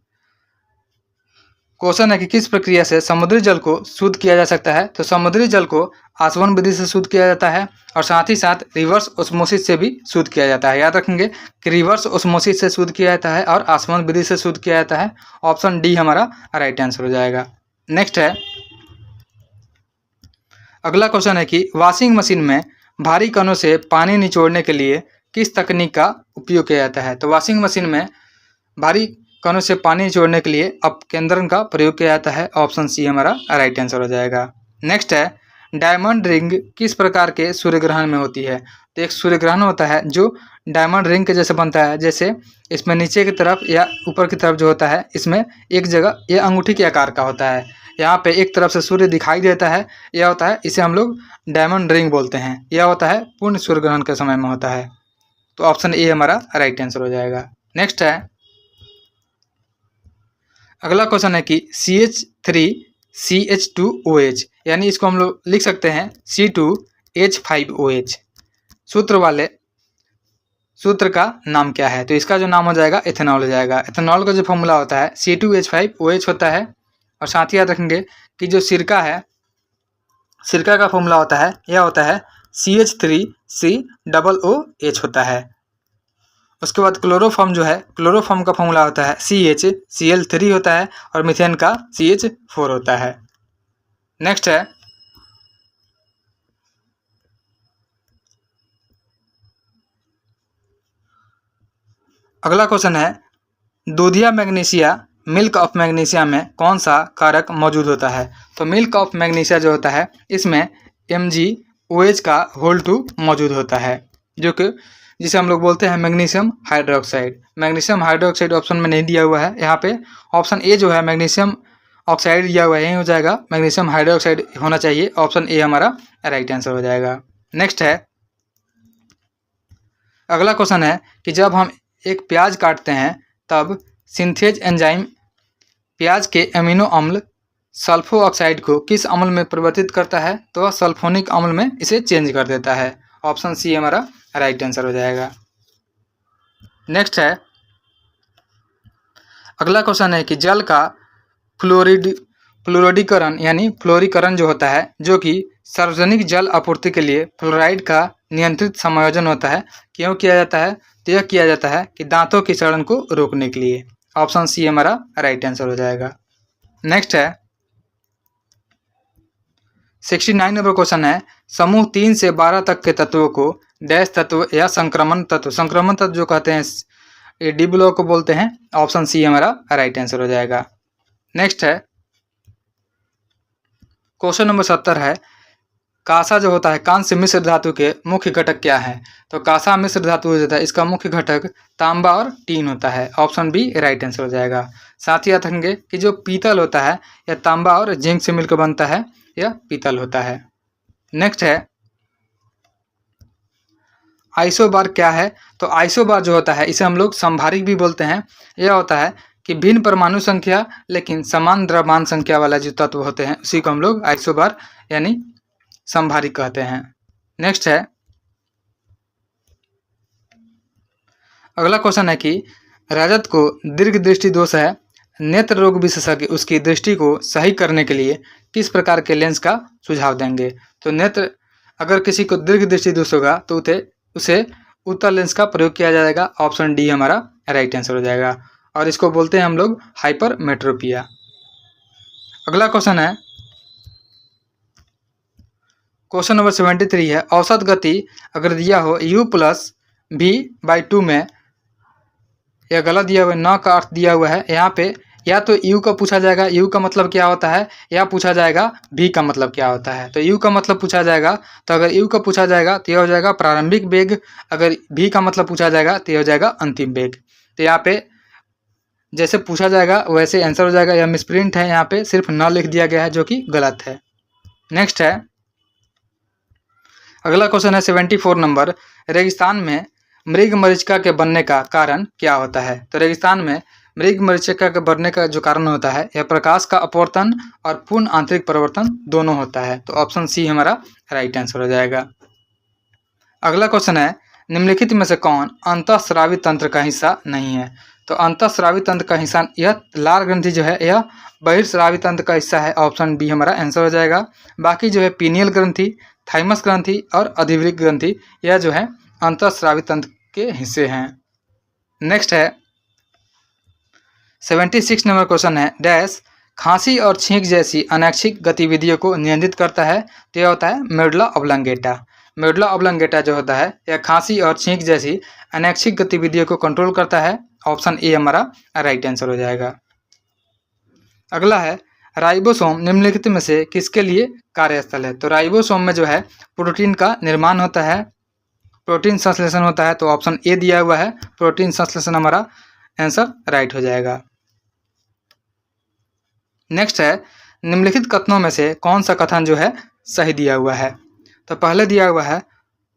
क्वेश्चन है कि किस प्रक्रिया से समुद्री जल को शुद्ध किया जा सकता है। तो समुद्री जल को आसवन विधि से शुद्ध किया जाता है और साथ ही साथ रिवर्स ऑस्मोसिस से भी शुद्ध किया जाता है। याद रखेंगे कि रिवर्स ऑस्मोसिस से शुद्ध किया जाता है और आसवन विधि से शुद्ध किया जाता है। ऑप्शन डी हमारा राइट आंसर हो जाएगा। नेक्स्ट है, अगला क्वेश्चन है कि वॉशिंग मशीन में भारी कणों से पानी निचोड़ने के लिए किस तकनीक का उपयोग किया जाता है। तो वॉशिंग मशीन में भारी कणों से पानी निचोड़ने के लिए अपकेंद्रण का प्रयोग किया जाता है। ऑप्शन सी हमारा राइट आंसर हो जाएगा। नेक्स्ट है, डायमंड रिंग किस प्रकार के सूर्य ग्रहण में होती है। तो एक सूर्य ग्रहण होता है जो डायमंड रिंग के जैसे बनता है, जैसे इसमें नीचे की तरफ या ऊपर की तरफ जो होता है, इसमें एक जगह ये अंगूठी के आकार का होता है। यहाँ पे एक तरफ से सूर्य दिखाई देता है, यह होता है, इसे हम लोग डायमंड रिंग बोलते हैं। यह होता है पूर्ण सूर्य ग्रहण के समय में होता है। तो ऑप्शन ए हमारा राइट आंसर हो जाएगा। नेक्स्ट है, अगला क्वेश्चन है कि CH3CH2OH, यानी इसको हम लोग लिख सकते हैं C2H5OH, सूत्र वाले सूत्र का नाम क्या है। तो इसका जो नाम हो जाएगा एथेनॉल हो जाएगा। एथेनॉल का जो फॉर्मूला होता है C2H5OH होता है। और साथ ही याद रखेंगे कि जो सिरका है, सिरका का फॉर्मूला होता है, यह होता है CH3COOH होता है। उसके बाद क्लोरोफॉर्म जो है, क्लोरोफॉर्म का फॉर्मूला होता है CHCl3 होता है और मीथेन का CH4 होता है। नेक्स्ट है, अगला क्वेश्चन है, दूधिया मैग्नीशिया मिल्क ऑफ मैग्नीशिया में कौन सा कारक मौजूद होता है। तो मिल्क ऑफ मैग्नीशिया जो होता है, इसमें MgOH का होल2 मौजूद होता है, जो कि जिसे हम लोग बोलते हैं magnesium hydroxide. Magnesium hydroxide option में नहीं दिया हुआ है, यहाँ पे ऑप्शन ए जो है मैग्नीशियम ऑक्साइड दिया हुआ है, यही हो जाएगा, मैग्नीशियम हाइड्रोक्साइड होना चाहिए। ऑप्शन ए हमारा राइट आंसर हो जाएगा। नेक्स्ट है, अगला क्वेश्चन है कि जब हम एक प्याज काटते हैं तब सिंथेज एंजाइम प्याज के एमिनो अम्ल सल्फो ऑक्साइड को किस अम्ल में परिवर्तित करता है। तो सल्फोनिक अम्ल में इसे चेंज कर देता है। ऑप्शन सी हमारा राइट आंसर हो जाएगा। नेक्स्ट है, अगला क्वेश्चन है कि जल का फ्लोरिडीकरण यानी फ्लोरीकरण जो होता है, जो कि सार्वजनिक जल आपूर्ति के लिए फ्लोराइड का नियंत्रित समायोजन होता है, क्यों किया जाता है। तो यह किया जाता है कि दांतों की सड़न को रोकने के लिए। ऑप्शन सी हमारा राइट आंसर हो जाएगा। नेक्स्ट है, 69 नंबर क्वेश्चन है, समूह 3 से 12 तक के तत्वों को डैश तत्व या संक्रमण तत्व जो कहते हैं, ये डी ब्लॉक को बोलते हैं। ऑप्शन सी हमारा राइट आंसर हो जाएगा। नेक्स्ट है, क्वेश्चन नंबर 70 है, कांसा जो होता है, कांस्य मिश्र धातु के मुख्य घटक क्या है। तो कांसा मिश्र धातु जो होता है, इसका मुख्य घटक तांबा और टीन होता है। ऑप्शन बी राइट आंसर हो जाएगा। साथ ही याद रखेंगे कि जो पीतल होता है, यह तांबा और जिंक से मिलकर बनता है, यह पीतल होता है। नेक्स्ट है, आइसोबार क्या है। तो आइसोबार जो होता है, इसे हम लोग संभारिक भी बोलते हैं। यह होता है कि भिन्न परमाणु संख्या लेकिन समान द्रव्यमान संख्या वाला जो तत्व होते हैं, उसी को हम लोग आइसोबार यानी संभारिक कहते हैं। नेक्स्ट है, अगला क्वेश्चन है कि रजत को दीर्घ दृष्टि दोष है, नेत्र रोग विशेषज्ञ उसकी दृष्टि को सही करने के लिए किस प्रकार के लेंस का सुझाव देंगे। तो नेत्र अगर किसी को दीर्घ दृष्टि दोष होगा तो उसे उत्तल लेंस का प्रयोग किया जाएगा। ऑप्शन डी हमारा राइट आंसर हो जाएगा और इसको बोलते हैं हम लोग हाइपरमेट्रोपिया। अगला क्वेश्चन है, क्वेश्चन नंबर 73 है, औसत गति अगर दिया हो u+v/2 में, यह गलत दिया हुआ है, न का अर्थ दिया हुआ है। यहाँ पे या तो u का पूछा जाएगा, u का मतलब क्या होता है, या पूछा जाएगा v का मतलब क्या होता है। तो u का मतलब पूछा जाएगा, तो अगर u का पूछा जाएगा तो यह हो जाएगा प्रारंभिक वेग, अगर v का मतलब पूछा जाएगा तो यह हो जाएगा अंतिम वेग। तो यहाँ पे जैसे पूछा जाएगा वैसे आंसर हो जाएगा। यह मिसप्रिंट है, यहाँ पे सिर्फ न लिख दिया गया है, जो कि गलत है। नेक्स्ट है, अगला क्वेश्चन है 74 नंबर, रेगिस्तान में मृग मरीचिका के बनने का कारण क्या होता है। तो रेगिस्तान में मृग मरीचिका के बढ़ने का जो कारण होता है यह प्रकाश का अपवर्तन और पूर्ण आंतरिक परिवर्तन दोनों होता है। तो ऑप्शन सी हमारा राइट आंसर हो जाएगा। अगला क्वेश्चन है, निम्नलिखित में से कौन अंतःस्रावी तंत्र का हिस्सा नहीं है? तो अंतःस्रावी तंत्र का हिस्सा यह लाल ग्रंथि जो है यह बहिर्स्रावी तंत्र का हिस्सा है। ऑप्शन बी हमारा आंसर हो जाएगा। बाकी जो है पीनियल ग्रंथि, थाइमस ग्रंथि और अधिवृक्क ग्रंथि यह जो है अंतःस्रावी तंत्र के हिस्से हैं। नेक्स्ट है 76 नंबर क्वेश्चन है, डैश खांसी और छींक जैसी अनैच्छिक गतिविधियों को नियंत्रित करता है। तो यह होता है मेडुला ऑब्लंगेटा। मेडुला ऑब्लंगेटा जो होता है यह खांसी और छींक जैसी अनैच्छिक गतिविधियों को कंट्रोल करता है। ऑप्शन ए हमारा राइट आंसर हो जाएगा। अगला है, राइबोसोम निम्नलिखित में से किसके लिए कार्यस्थल है? तो राइबोसोम में जो है प्रोटीन का निर्माण होता है, प्रोटीन संश्लेषण होता है। तो ऑप्शन ए दिया हुआ है, प्रोटीन संश्लेषण हमारा आंसर राइट हो जाएगा। नेक्स्ट है, निम्नलिखित कथनों में से कौन सा कथन जो है सही दिया हुआ है? तो पहले दिया हुआ है,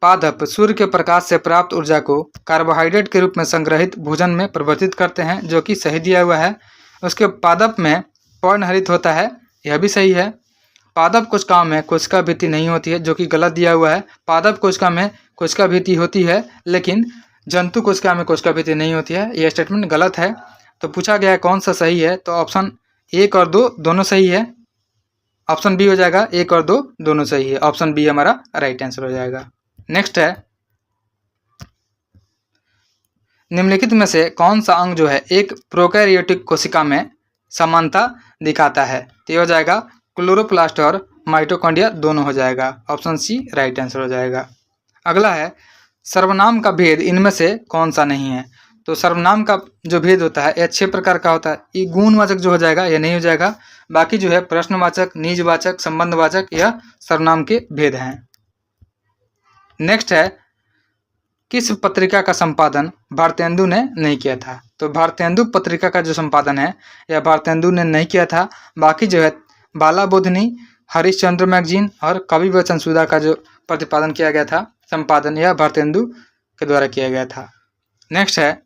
पादप सूर्य के प्रकाश से प्राप्त ऊर्जा को कार्बोहाइड्रेट के रूप में संग्रहित भोजन में परिवर्तित करते हैं, जो कि सही दिया हुआ है। उसके पादप में पर्णहरित होता है, यह भी सही है। पादप कोशिकाओं में कोशिका भित्ति नहीं होती है, जो कि गलत दिया हुआ है। पादप कोशिका में कोशिका भित्ति होती है, लेकिन जंतु कोशिका में कोशिका भित्ति नहीं होती है। यह स्टेटमेंट गलत है। तो पूछा गया है कौन सा सही है? तो ऑप्शन 1 और 2 दोनों सही है। ऑप्शन बी हो जाएगा, 1 और 2 दोनों सही है। ऑप्शन बी हमारा राइट आंसर हो जाएगा। नेक्स्ट है, निम्नलिखित में से कौन सा अंग जो है एक प्रोकैरियोटिक कोशिका में समानता दिखाता है? तो ये हो जाएगा क्लोरोप्लास्ट और माइटोकॉन्ड्रिया दोनों हो जाएगा। ऑप्शन सी राइट आंसर हो जाएगा। अगला है, सर्वनाम का भेद इनमें से कौन सा नहीं है? तो सर्वनाम का जो भेद होता है यह 6 प्रकार का होता है। ये गुणवाचक जो हो जाएगा यह नहीं हो जाएगा। बाकी जो है प्रश्नवाचक, निजवाचक, संबंधवाचक यह सर्वनाम के भेद हैं। नेक्स्ट है, किस पत्रिका का संपादन भारतेंदु ने नहीं किया था? तो भारतेंदु पत्रिका का जो संपादन है यह भारतेंदु ने नहीं किया था। बाकी जो है बाला बोधनी, हरिश्चंद्र मैगजीन और कवि वचन सुधा का जो प्रतिपादन किया गया था, संपादन यह भारतेंदु के द्वारा किया गया था। नेक्स्ट है,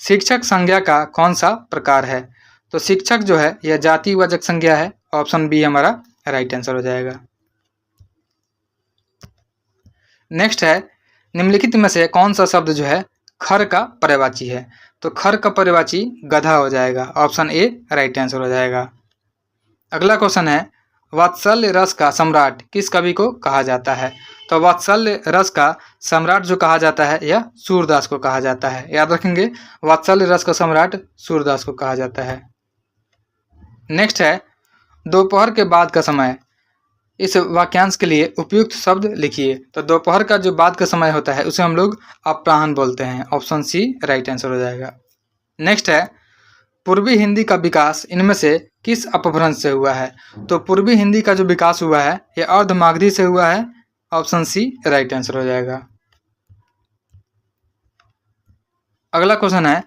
शिक्षक संज्ञा का कौन सा प्रकार है? तो शिक्षक जो है यह जातिवाचक संज्ञा है। ऑप्शन बी हमारा राइट आंसर हो जाएगा। नेक्स्ट है, निम्नलिखित में से कौन सा शब्द जो है खर का पर्यायवाची है? तो खर का पर्यायवाची गधा हो जाएगा। ऑप्शन ए राइट आंसर हो जाएगा। अगला क्वेश्चन है, वात्सल्य रस का सम्राट किस कवि को कहा जाता है? तो वात्सल्य रस का सम्राट जो कहा जाता है यह सूरदास को कहा जाता है। याद रखेंगे, वात्सल्य रस का सम्राट सूरदास को कहा जाता है। नेक्स्ट है, दोपहर के बाद का समय, इस वाक्यांश के लिए उपयुक्त शब्द लिखिए। तो दोपहर का जो बाद का समय होता है उसे हम लोग अपराह्न बोलते हैं। ऑप्शन सी राइट आंसर हो जाएगा। नेक्स्ट है, पूर्वी हिंदी का विकास इनमें से किस अपभ्रंश से हुआ है? तो पूर्वी हिंदी का जो विकास हुआ है यह अर्धमागधी से हुआ है। ऑप्शन सी राइट आंसर हो जाएगा। अगला क्वेश्चन है,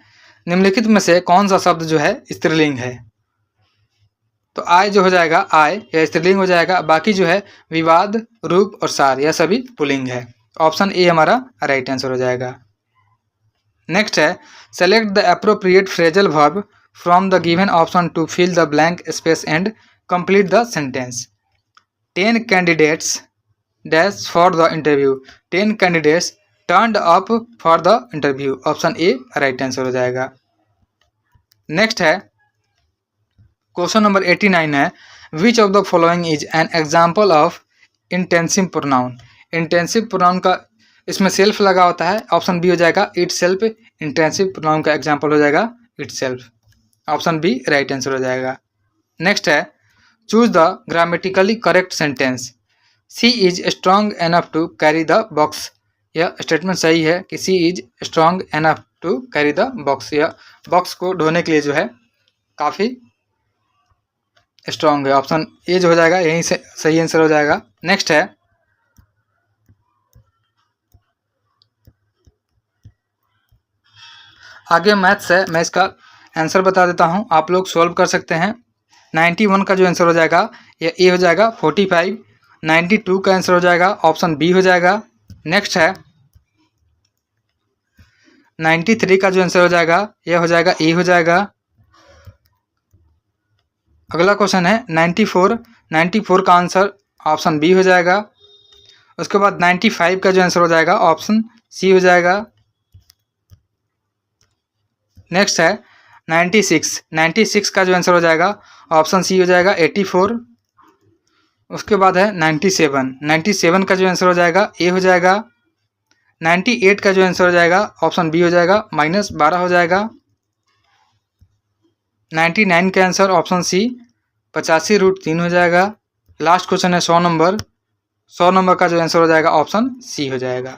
निम्नलिखित में से कौन सा शब्द जो है स्त्रीलिंग है? तो आय जो हो जाएगा, आय यह स्त्रीलिंग हो जाएगा। बाकी जो है विवाद, रूप और सार यह सभी पुल्लिंग है। ऑप्शन ए हमारा राइट आंसर हो जाएगा। नेक्स्ट है, select the appropriate phrasal verb from the given option to fill the blank space and complete the sentence. 10 candidates dash for the interview. 10 candidates turned up for the interview. Option A right answer हो जाएगा। Next है, question number 89 है, which of the following is an example of intensive pronoun. Intensive pronoun का इसमें self लगा होता है। Option B हो जाएगा इट सेल्फ। इंटेंसिव प्रोनाउन का एग्जाम्पल हो जाएगा itself. Option B right answer हो जाएगा। नेक्स्ट है, choose the grammatically correct sentence. C is strong enough to carry the box. यह स्टेटमेंट सही है कि C is strong enough to carry the box. यह बॉक्स को ढोने के लिए जो है काफ़ी स्ट्रॉन्ग है। ऑप्शन ए जो हो जाएगा यहीं से सही आंसर हो जाएगा। नेक्स्ट है, आगे मैथ्स है, मैं इसका आंसर बता देता हूं, आप लोग सॉल्व कर सकते हैं। 91 का जो आंसर हो जाएगा यह ए हो जाएगा। 45 92 का आंसर हो जाएगा, ऑप्शन बी हो जाएगा। नेक्स्ट है 93 का जो आंसर हो जाएगा यह हो जाएगा ए हो जाएगा। अगला क्वेश्चन है 94 का आंसर ऑप्शन बी हो जाएगा। उसके बाद 95 का जो आंसर हो जाएगा ऑप्शन सी हो जाएगा। नेक्स्ट है 96 का जो आंसर हो जाएगा ऑप्शन सी हो जाएगा 84। उसके बाद है 97 का जो आंसर हो जाएगा ए हो जाएगा। 98 का जो आंसर हो जाएगा ऑप्शन बी हो जाएगा -12 हो जाएगा। 99 का आंसर ऑप्शन सी 85√3 हो जाएगा। लास्ट क्वेश्चन है 100 नंबर का जो आंसर हो जाएगा ऑप्शन सी हो जाएगा।